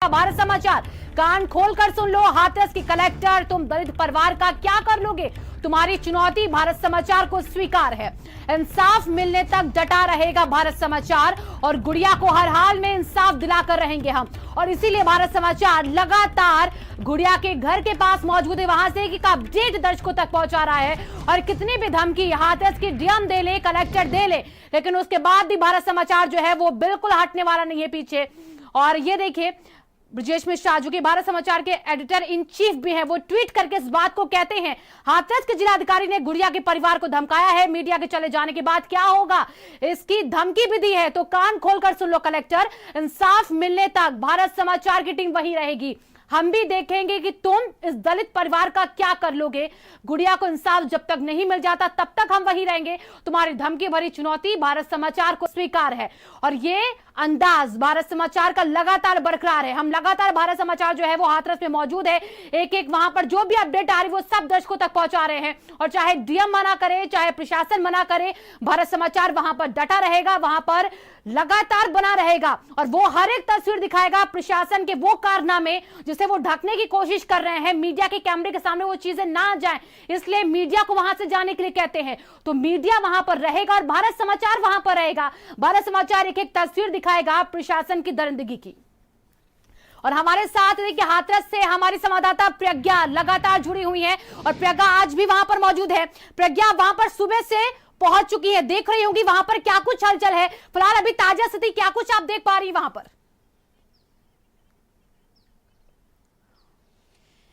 भारत समाचार। कान खोलकर सुन लो, हाथरस की कलेक्टर, तुम दलित परिवार का क्या कर लोगे? तुम्हारी चुनौती भारत समाचार को स्वीकार है। इंसाफ मिलने तक डटा रहेगा भारत समाचार और गुड़िया को हर हाल में इंसाफ दिलाकर रहेंगे हम। और इसीलिए भारत समाचार लगातार गुड़िया के घर के पास मौजूद है, वहां से एक अपडेट दर्शकों तक पहुंचा रहा है। और कितनी भी धमकी हाथरस की डीएम दे ले, कलेक्टर दे ले, लेकिन उसके बाद भी भारत समाचार जो है वो बिल्कुल हटने वाला नहीं है पीछे। और ये देखिए, ब्रजेश मिश्रा जो कि भारत समाचार के एडिटर इन चीफ भी हैं, वो ट्वीट करके इस बात को कहते हैं, हाथरस के जिलाधिकारी ने गुड़िया के परिवार को धमकाया है, मीडिया के चले जाने के बाद क्या होगा, इसकी धमकी भी दी है। तो कान खोलकर सुन लो कलेक्टर, इंसाफ मिलने तक भारत समाचार की टीम वहीं रहेगी। हम भी देखेंगे कि तुम इस दलित परिवार का क्या कर लोगे। गुड़िया को इंसाफ जब तक नहीं मिल जाता तब तक हम वहीं रहेंगे। तुम्हारी धमकी भरी चुनौती भारत समाचार को स्वीकार है। और ये अंदाज भारत समाचार का लगातार बरकरार है। हम लगातार भारत समाचार जो है वो हाथरस में मौजूद है, एक एक वहां पर जो भी अपडेट आ रही है वो सब दर्शकों तक पहुंचा रहे हैं। और चाहे डीएम मना करे, चाहे प्रशासन मना करे, भारत समाचार वहां पर डटा रहेगा, वहां पर लगातार बना रहेगा और वो हर एक तस्वीर दिखाएगा प्रशासन के वो कारनामे जिसे वो ढकने की कोशिश कर रहे हैं। मीडिया के कैमरे के सामने वो चीजें ना जाएं, इसलिए मीडिया को वहां से जाने के लिए कहते हैं। तो मीडिया वहां पर रहेगा और भारत समाचार वहां पर रहेगा। भारत समाचार एक एक तस्वीर दिखाएगा प्रशासन की दरिंदगी की। और हमारे साथ देखिए हाथरस से हमारी संवाददाता प्रज्ञा लगातार जुड़ी हुई है और प्रज्ञा आज भी वहां पर मौजूद है। प्रज्ञा वहां पर सुबह से पहुंच चुकी है, देख रही होंगी वहां पर क्या कुछ हलचल है। फिलहाल अभी ताजा स्थिति क्या कुछ आप देख पा रही वहां पर?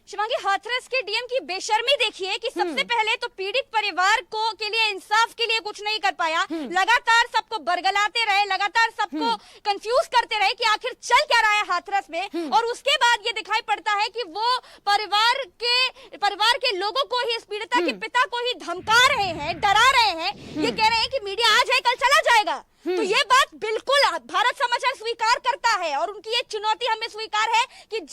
शिवांगी, हाथरस के डीएम की बेशर्मी देखिए कि सबसे पहले तो पीड़ित परिवार को के लिए इंसाफ के लिए कुछ नहीं कर पाया, लगातार सबको बरगलाते रहे, लगातार सबको कंफ्यूज करते रहे कि आखिर चल क्या रहा है हाथरस में। और उसके बाद ये दिखाई पड़ता है कि वो परिवार के लोगों को ही, इस पीड़िता के पिता को ही धमका रहे हैं, डरा रहे हैं। ये कह रहे हैं कि मीडिया आ जाए, कल चला जाएगा। तो ये बात बिल्कुल भारत समाचार स्वीकार करता है और उनकी ये चुनौती हमें स्वीकार है कि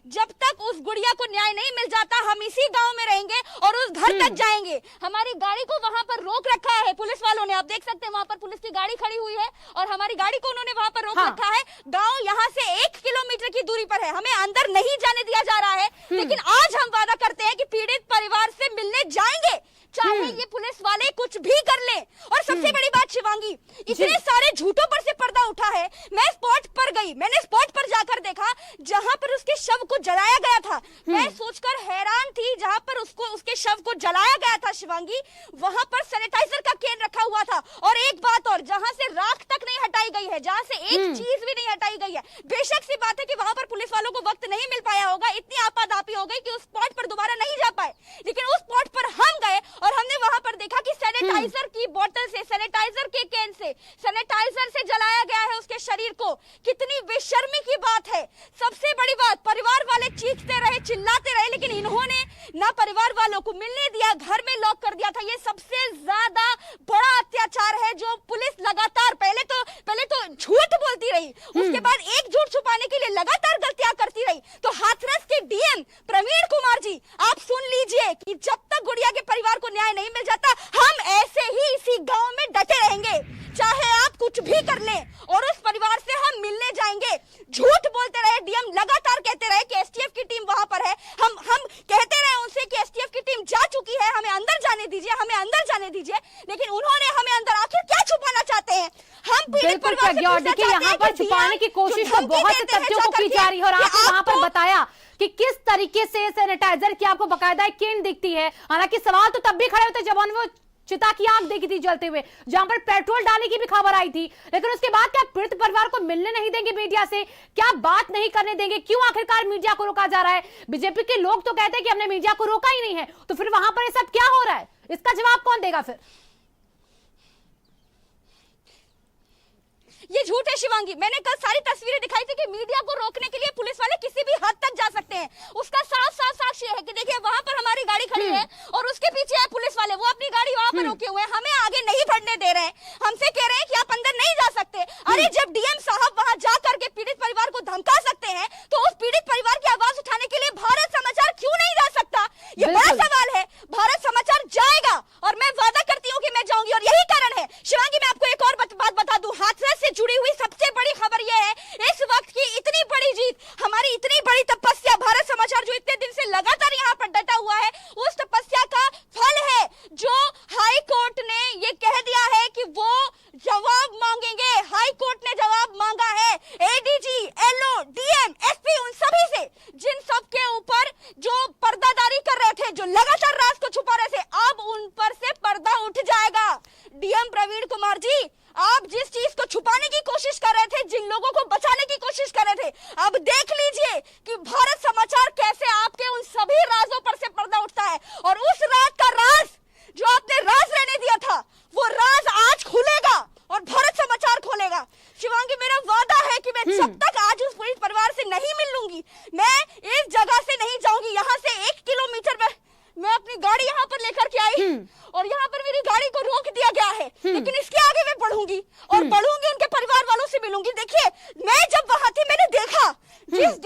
जब तक उस गुड़िया को न्याय नहीं मिल जाता हम इसी गांव में रहेंगे और उस घर तक जाएंगे। हमारी गाड़ी को वहां पर रोक रखा है पुलिस वालों ने, आप देख सकते हैं वहां पर पुलिस की गाड़ी खड़ी हुई है और हमारी गाड़ी को उन्होंने वहां पर रोक रखा है। गांव यहां से 1 किलोमीटर की दूरी पर है, हमें अंदर नहीं जाने दिया जा रहा है। लेकिन आज हम वादा करते हैं कि पीड़ित परिवार से मिलने जाएंगे, चाहे ये पुलिस वाले कुछ भी कर ले। और सबसे बड़ी बात शिवांगी, इतने सारे झूठों पर से पर्दा उठा है। मैं स्पॉट पर गई, मैंने स्पॉट पर जाकर देखा जहां पर उसके शव को जलाया गया था। मैं सोचकर हैरान थी, जहां पर उसके शव को जलाया गया था शिवांगी, वहां पर सैनिटाइजर का केन रखा हुआ था। और एक बात और, जहां से राख तक नहीं हटाई गई है, जहां से एक चीज भी नहीं हटाई गई है। बेशक सी बात है कि वहां पर पुलिस वालों को वक्त नहीं मिल पाया होगा, इतनी आपाधापी हो गई कि उस स्पॉट पर दोबारा नहीं जा पाए। लेकिन उस स्पॉट पर हम गए और हमने वहां पर देखा कि सैनिटाइजर की बोतल से, सैनिटाइजर के कैन से, सैनिटाइजर से जलाया गया है उसके शरीर को। कितनी बेशर्मी की बात है। सबसे बड़ी बात, परिवार वाले चीखते रहे, चिल्लाते रहे, लेकिन इन्होंने ना परिवार वालों को मिलने दिया, घर में लॉक कर दिया था। ये सबसे ज्यादा बड़ा अत्याचार है जो पुलिस लगातार पहले तो झूठ बोलती रही, उसके बाद एक झूठ छुपाने के लिए लगातार गलतियां करती रही। तो हाथरस के डीएम प्रवीण कुमार जी, आप सुन लीजिए कि जब तक गुड़िया के परिवार को न्याय नहीं मिल जाता हम ऐसे ही इसी गांव में डटे रहेंगे, चाहे आप कुछ भी कर लें। और उस परिवार से हम मिलने जाएंगे। झूठ बोलते रहे डीएम, लगातार कहते रहे कि एसटीएफ की टीम वहां पर है। हम कहते रहे उनसे कि एसटीएफ की टीम जा चुकी है, हमें अंदर जाने दीजिए, हमें अंदर जाने दीजिए। लेकिन उन्होंने हमें अंदर आखिर क्या छुपाना चाहते हैं? हम पीड़ित परिवार से पूछना चाहते हैं यहाँ पर छुपाने की कोशिश तो बहुत से तथ्यों को की जा रही है और आपने वहां पर बताया कि किस तरीके से सैनिटाइजर की आपको बकायदा किन दिखती है। हालांकि सवाल तो तब भी खड़े होते जब वो चिता की आग देखी थी जलते हुए, जहां पर पेट्रोल डालने की भी खबर आई थी। लेकिन उसके बाद क्या पीड़ित परिवार को मिलने नहीं देंगे मीडिया से? क्या बात नहीं करने देंगे? क्यों आखिरकार मीडिया को रोका जा रहा है? बीजेपी के लोग तो कहते हैं कि हमने मीडिया को रोका ही नहीं है, तो फिर वहां पर ये सब क्या हो रहा है? इसका जवाब कौन देगा फिर? ये झूठ है शिवांगी। मैंने कल सारी तस्वीरें दिखाई थी कि मीडिया को रोकने के लिए पुलिस वाले किसी भी हद तक जा सकते हैं। उसका साफ साक्ष्य है कि देखिए वहां पर हमारी गाड़ी खड़ी है और उसके पीछे है पुलिस वाले, वो अपनी गाड़ी वहां पर रोके हुए हैं, हमें आगे नहीं बढ़ने दे रहे हैं, हमसे कह रहे हैं कि आप अंदर नहीं जा सकते। अरे जब डीएम साहब वहां जा करके पीड़ित परिवार को धमका सकते हैं तो उस पीड़ित परिवार की आवाज उठाने के लिए भारत समाचार क्यों नहीं जा सकता? ये बड़ा सवाल है। भारत समाचार जाएगा और मैं वादा करती हूँ कि मैं जाऊंगी। और यही कारण है शिवांगी, मैं आपको एक और बात बता दूं, हाथरस से जुड़ी हुई सबसे बड़ी खबर यह है इस वक्त की इतनी बड़ी जीत हमारी इतनी बड़ी तपस्या, भारत समाचार जो इतने दिन से लगातार यहाँ पर डटा हुआ है, उस तपस्या का फल है जो हाई कोर्ट ने ये कह दिया है कि वो जवाब मांगेंगे। हाई कोर्ट ने जवाब मांगा है एडीजी, एलओ, डीएम, एसपी, उन सभी से जिन सब के ऊपर जो पर्दादारी कर रहे थे, जो लगातार राज को छुपा रहे थे, अब उन पर से पर्दा उठ जाएगा। डीएम प्रवीण कुमार जी, आप जिस चीज को छुपाने की कोशिश कर रहे थे, जिन लोगों को बचाने की कोशिश कर रहे थे, अब देख लीजिए कि भारत समाचार कैसे आपके उन सभी राजों पर से पर्दा उठता है। और उस रात का राज जो आपने राज रहने दिया था, वो राज आज खुलेगा और भारत समाचार खोलेगा। शिवांगी, मेरा वादा है कि मैं जब तक आज उस पुलिस परिवार से नहीं मिल लूंगी, मैं इस जगह से नहीं जाऊंगी। यहाँ से 1 किलोमीटर में मैं अपनी गाड़ी यहाँ पर लेकर के आई और यहाँ पर मेरी गाड़ी को रोक दिया गया है, लेकिन इसके आगे मैं बढ़ूंगी और बढ़ूंगी, उनके परिवार वालों से मिलूंगी। देखिए, मैं जब वहां थी, मैंने देखा जिस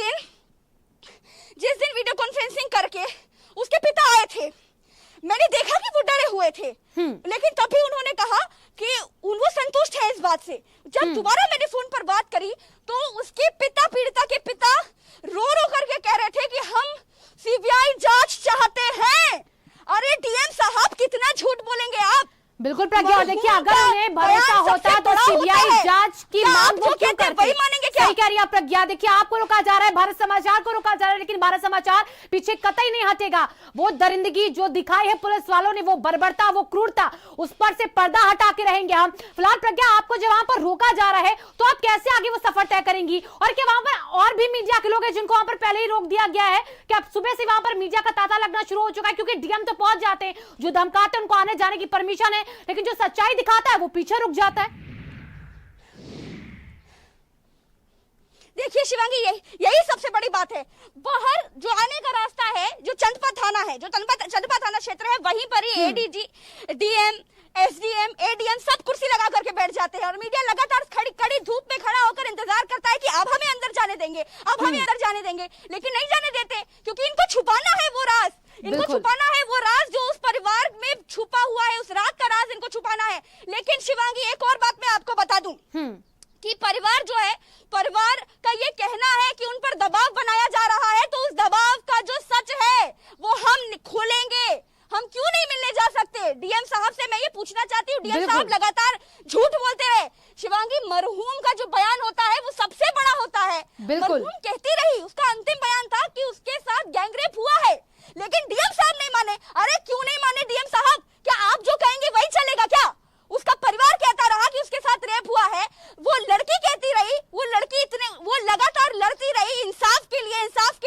दिन वीडियो कॉन्फ्रेंसिंग करके उसके पिता आए थे, मैंने देखा कि वो डरे हुए थे, लेकिन तभी उन्होंने कहा कि वो संतुष्ट है इस बात से। जब दोबारा मैंने फोन पर बात करी तो उसके पिता, पीड़िता के पिता रो रो करके कह रहे थे कि हम सीबीआई जांच चाहते हैं। अरे डीएम साहब, कितना झूठ बोलेंगे आप। बिल्कुल प्रज्ञा, और देखिए अगर उन्हें भरोसा होता तो सीबीआई जांच की मांग वो क्यों करते? वही मानेंगे क्या? सही कह रही है प्रज्ञा। देखिए, आपको रोका जा रहा है, भारत समाचार को रोका जा रहा है, लेकिन भारत समाचार पीछे कतई नहीं हटेगा। वो दरिंदगी जो दिखाई है पुलिस वालों ने, वो बर्बरता, वो क्रूरता, उस पर से पर्दा हटा के रहेंगे हम। फिलहाल प्रज्ञा, आपको जब वहां पर रोका जा रहा है तो आप कैसे आगे वो सफर तय करेंगी? और क्या वहां पर और भी मीडिया के लोग हैं जिनको वहां पर पहले ही रोक दिया गया है? क्या सुबह से वहां पर मीडिया का तांता लगना शुरू हो चुका है? क्योंकि डीएम तो पहुंच जाते हैं, जो धमकाते हैं उनको आने जाने की परमिशन है, लेकिन जो सच्चाई दिखाता है वो पीछे रुक जाता है। देखिए शिवांगी, यही सबसे बड़ी बात है। बाहर जो आने का रास्ता है, जो चंदपा थाना है, जो चंदपा थाना क्षेत्र है, वहीं पर ही एडीजी, डीएम, एसडीएम, एडीएम सब कुर्सी लगा करके बैठ जाते हैं और मीडिया लगातार कड़ी धूप में खड़ा होकर इंतजार करता है कि अब हमें अंदर जाने देंगे, अब हमें अंदर जाने देंगे, लेकिन नहीं जाने देते, क्योंकि इनको छुपाना है वो राज, इनको छुपाना है वो राज जो उस परिवार में छुपा हुआ है, उस रात का राज इनको छुपाना है। लेकिन शिवांगी, एक और बात मैं आपको बता दूं कि परिवार जो है, परिवार का ये कहना है कि उन पर दबाव बनाया जा रहा है, तो उस दबाव का जो सच है वो हम खोलेंगे। हम क्यों नहीं मिलने जा सकते? डीएम साहब से मैं ये पूछना चाहती हूँ, डीएम साहब लगातार झूठ बोलते रहे। शिवांगी, मरहूम का जो बयान होता है वो सबसे बड़ा होता है। मरहूम कहती रही, उसका अंतिम बयान था कि उसके साथ गैंगरेप हुआ है, लेकिन डीएम साहब नहीं माने। अरे क्यों नहीं माने डीएम साहब? क्या आप जो कहेंगे वही चलेगा क्या? उसका परिवार कहता रहा कि उसके साथ रेप हुआ है, वो लड़की कहती रही, वो लगातार लड़ती रही इंसाफ के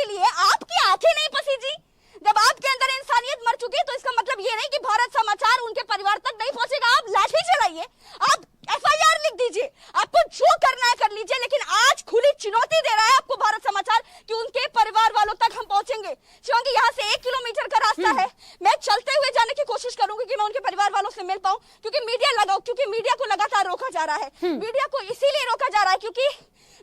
लिए। आपकी आंखें नहीं पसी जी? जब आपके अंदर इंसानियत मर चुकी तो इसका मतलब ये नहीं कि भारत समाचार उनके परिवार तक नहीं पहुंचेगा। आप लाठी चलाइए, आप एफआईआर लिख दीजिए, आपको जो करना है कर लीजिए, लेकिन आज खुली चुनौती दे रहा है आपको भारत समाचार कि उनके परिवार वालों तक हम पहुंचेंगे। शिवांगी, यहाँ से 1 किलोमीटर का रास्ता है, मैं चलते हुए जाने की कोशिश करूंगी कि मैं उनके परिवार वालों से मिल पाऊं, क्योंकि मीडिया को लगातार रोका जा रहा है। मीडिया को इसीलिए रोका जा रहा है क्योंकि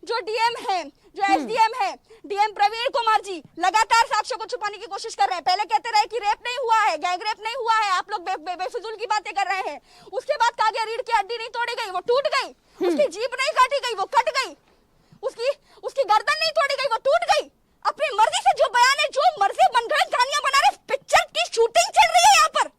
जो डीएम है, जो एसडीएम है, डीएम प्रवीण कुमार जी लगातार साक्ष्यों को छुपाने की कोशिश कर रहे हैं। पहले कहते रहे कि रेप नहीं हुआ है, गैंग रेप नहीं हुआ है, आप लोग बेफिजूल की बातें कर रहे हैं। उसके बाद कहा गया रीढ़ की हड्डी नहीं तोड़ी गई, वो टूट गई। उसकी जीभ नहीं काटी गई, वो कट गई। उसकी गर्दन नहीं तोड़ी गई, वो टूट गई। अपनी मर्जी से जो बयान है, जो मर्जी मनगढ़ंत कहानियां बना रहे, पिक्चर की शूटिंग चल रही है यहाँ पर।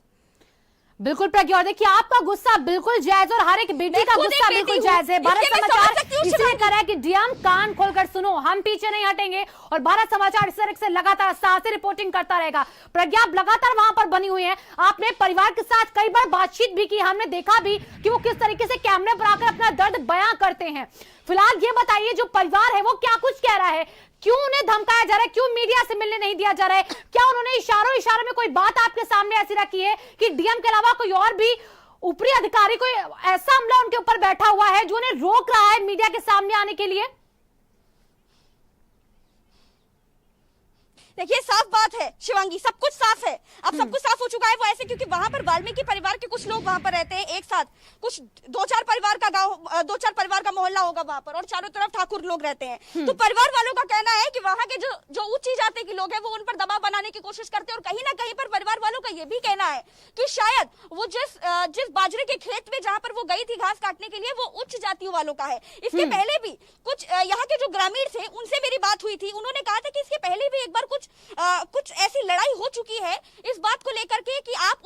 बिल्कुल प्रज्ञा, और देखिए आपका गुस्सा बिल्कुल जायज और हर एक बेटी का गुस्सा बिल्कुल जायज है। भारत समाचार इसलिए कर रहा है कि डीएम कान खोलकर सुनो, हम पीछे नहीं हटेंगे और भारत समाचार इस तरह से लगातार साहसी रिपोर्टिंग करता रहेगा। प्रज्ञा, आप लगातार वहां पर बनी हुई है, आपने परिवार के साथ कई बार बातचीत भी की, हमने देखा भी कि वो किस तरीके से कैमरे पर आकर अपना दर्द बयां करते हैं। फिलहाल ये बताइए, जो परिवार है वो क्या कुछ कह रहा है? क्यों उन्हें धमकाया जा रहा है? क्यों मीडिया से मिलने नहीं दिया जा रहा है? क्या उन्होंने इशारों में कोई बात आपके सामने ऐसी रखी है कि डीएम के अलावा कोई और भी ऊपरी अधिकारी, कोई ऐसा अमला उनके ऊपर बैठा हुआ है जो उन्हें रोक रहा है मीडिया के सामने आने के लिए? देखिए साफ बात है शिवांगी, सब कुछ साफ है, अब सब कुछ साफ हो चुका है। वो ऐसे क्योंकि वहां पर वाल्मीकि परिवार के कुछ लोग वहां पर रहते हैं एक साथ, कुछ 2-4 परिवार का गांव, 2-4 परिवार का मोहल्ला होगा वहां पर, और चारों तरफ ठाकुर लोग रहते हैं। तो परिवार वालों का कहना है कि वहां के जो उच्च जाति के लोग हैं वो उन पर दबाव बनाने की कोशिश करते हैं, और कहीं ना कहीं पर परिवार वालों का ये भी कहना है कि शायद वो जिस बाजरे के खेत में जहां पर वो गई थी घास काटने के लिए, वो उच्च जातियों वालों का है। इसके पहले भी कुछ यहाँ के जो ग्रामीण थे उनसे मेरी बात हुई थी, उन्होंने कहा था कि इसके पहले भी एक बार कुछ ऐसी लड़ाई हो चुकी है इस बात को लेकर के कि आप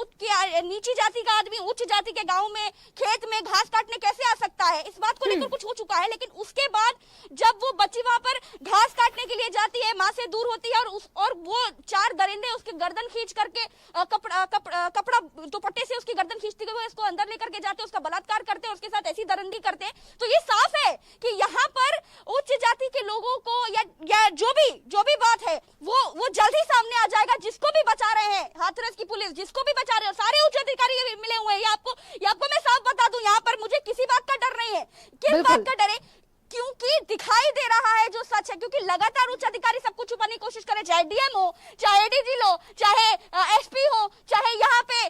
नीची जाति का आदमी उच्च जाति के गांव में खेत में घास काटने कैसे आ सकता है, इस बात को लेकर कुछ हो चुका है। लेकिन उसके बाद जब वो बच्ची वहां पर घास काटने के लिए जाती है, माँ से दूर होती है, और वो 4 दरिंदे उसके गर्दन खींच करके कपड़ा दुपट्टे से उसकी गर्दन खींचते हुए उसको अंदर लेकर के जाते हैं, उसका बलात्कार करते हैं, उसके साथ ऐसी दरिंदी करते हैं। तो ये साफ है कि यहाँ पर उच्च जाति के लोगों को या जो भी बात है वो जल्द ही सामने आ जाएगा। जिसको भी बचा रहे हैं हाथरस की पुलिस, जिसको भी बचा रहे हैं, सारे उच्च अधिकारी मिले हुए हैं। ये आपको मैं साफ बता दूं, यहाँ पर मुझे किसी बात का डर नहीं है। किस बात का डर है? क्योंकि दिखाई दे रहा है जो सच है, क्योंकि लगातार उच्च अधिकारी सब कुछ छुपाने की कोशिश करे, चाहे डीएम हो, चाहे एडीजी हो, चाहे एसपी हो, चाहे यहाँ पे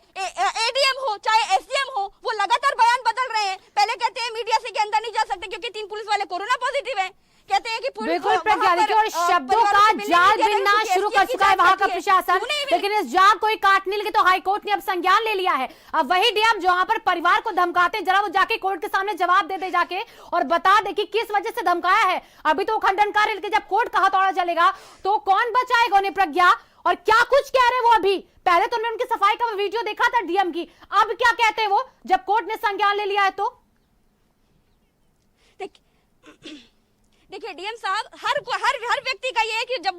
एडीएम हो, चाहे एसडीएम हो, वो लगातार बयान बदल रहे हैं। पहले कहते हैं मीडिया से के अंदर नहीं जा सकते क्योंकि 3 पुलिस वाले कोरोना पॉजिटिव है, कहते हैं कि बिल्कुल प्रज्ञा, देखिए और शब्दों का जाल बिनना शुरू कर चुका है वहां का प्रशासन, लेकिन इस जाल कोई काट नहीं लगे तो हाईकोर्ट ने अब संज्ञान ले लिया है। अब वही डीएम जो वहां पर परिवार को धमकाते हैं, जरा वो जाके कोर्ट के सामने जवाब दे जाके और बता दे कि किस वजह से धमकाया है। अभी तो खंडन कार्य, लेकिन जब कोर्ट का हथौड़ा चलेगा तो कौन बचाएगा उन्हें प्रज्ञा, और क्या कुछ कह रहे वो अभी। पहले तो उन्होंने उनकी सफाई का वीडियो देखा था डीएम की, अब क्या कहते हैं वो जब कोर्ट ने संज्ञान ले लिया है तो? देखिए डीएम साहब, हर व्यक्ति का ये है कि जब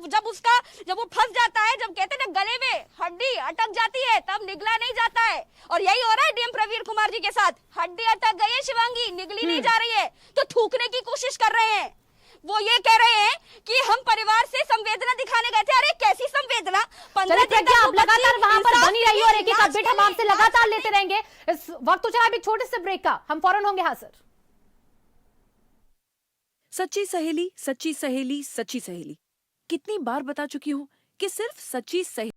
वो फंस जाता है, जब कहते हैं ना गले में हड्डी अटक जाती है तब निगला नहीं जाता है, और यही हो रहा है डीएम प्रवीण कुमार जी के साथ। हड्डी अटक गई है शिवांगी, निगली नहीं जा रही है, तो थूकने की कोशिश कर रहे हैं। वो ये कह रहे हैं कि हम परिवार से संवेदना दिखाने गए थे। अरे कैसी संवेदना? 15 दिन तक आप लगातार वहां पर बनी रही और एक अपडेट हम आपसे लगातार लेते रहेंगे। इस वक्त तो चला अभी छोटे से ब्रेक का, हम फौरन होंगे हाजिर। सच्ची सहेली, सच्ची सहेली, सच्ची सहेली। कितनी बार बता चुकी हूं कि सिर्फ सच्ची सहेली